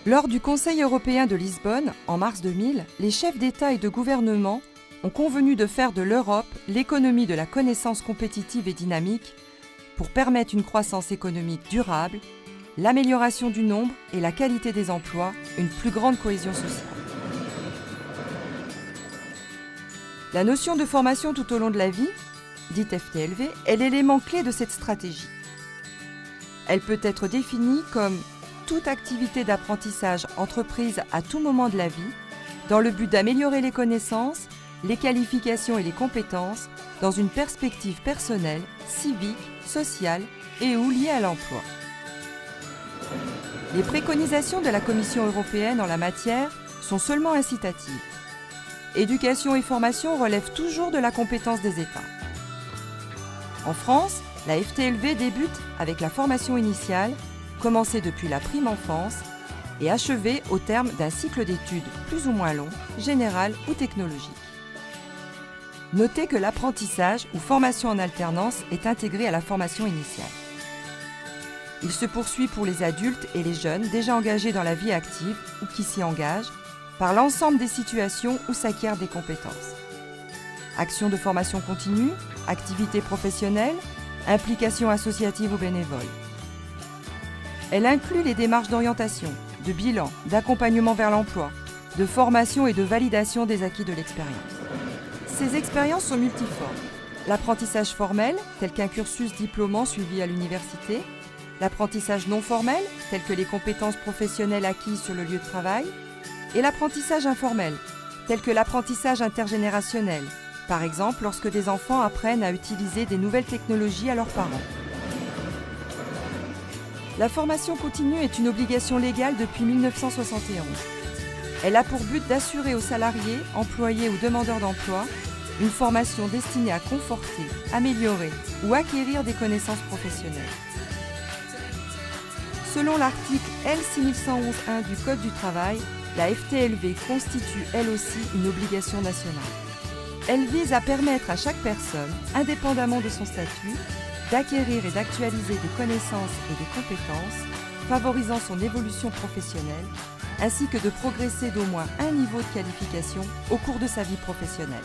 Lors du Conseil européen de Lisbonne, en mars 2000, les chefs d'État et de gouvernement ont convenu de faire de l'Europe l'économie de la connaissance compétitive et dynamique pour permettre une croissance économique durable, l'amélioration du nombre et la qualité des emplois, une plus grande cohésion sociale. La notion de formation tout au long de la vie, dite FTLV, est l'élément clé de cette stratégie. Elle peut être définie comme toute activité d'apprentissage entreprise à tout moment de la vie, dans le but d'améliorer les connaissances, les qualifications et les compétences dans une perspective personnelle, civique, sociale et ou liée à l'emploi. Les préconisations de la Commission européenne en la matière sont seulement incitatives. Éducation et formation relèvent toujours de la compétence des États. En France, la FTLV débute avec la formation initiale, commencée depuis la prime enfance et achevée au terme d'un cycle d'études plus ou moins long, général ou technologique. Notez que l'apprentissage ou formation en alternance est intégré à la formation initiale. Il se poursuit pour les adultes et les jeunes déjà engagés dans la vie active ou qui s'y engagent par l'ensemble des situations où s'acquièrent des compétences. Actions de formation continue, activités professionnelles, implication associative ou bénévole. Elle inclut les démarches d'orientation, de bilan, d'accompagnement vers l'emploi, de formation et de validation des acquis de l'expérience. Ces expériences sont multiformes. L'apprentissage formel, tel qu'un cursus diplômant suivi à l'université, l'apprentissage non formel, tel que les compétences professionnelles acquises sur le lieu de travail, et l'apprentissage informel, tel que l'apprentissage intergénérationnel, par exemple lorsque des enfants apprennent à utiliser des nouvelles technologies à leurs parents. La formation continue est une obligation légale depuis 1971. Elle a pour but d'assurer aux salariés, employés ou demandeurs d'emploi une formation destinée à conforter, améliorer ou acquérir des connaissances professionnelles. Selon l'article L6111-1 du Code du travail, la FTLV constitue elle aussi une obligation nationale. Elle vise à permettre à chaque personne, indépendamment de son statut, d'acquérir et d'actualiser des connaissances et des compétences, favorisant son évolution professionnelle, ainsi que de progresser d'au moins un niveau de qualification au cours de sa vie professionnelle.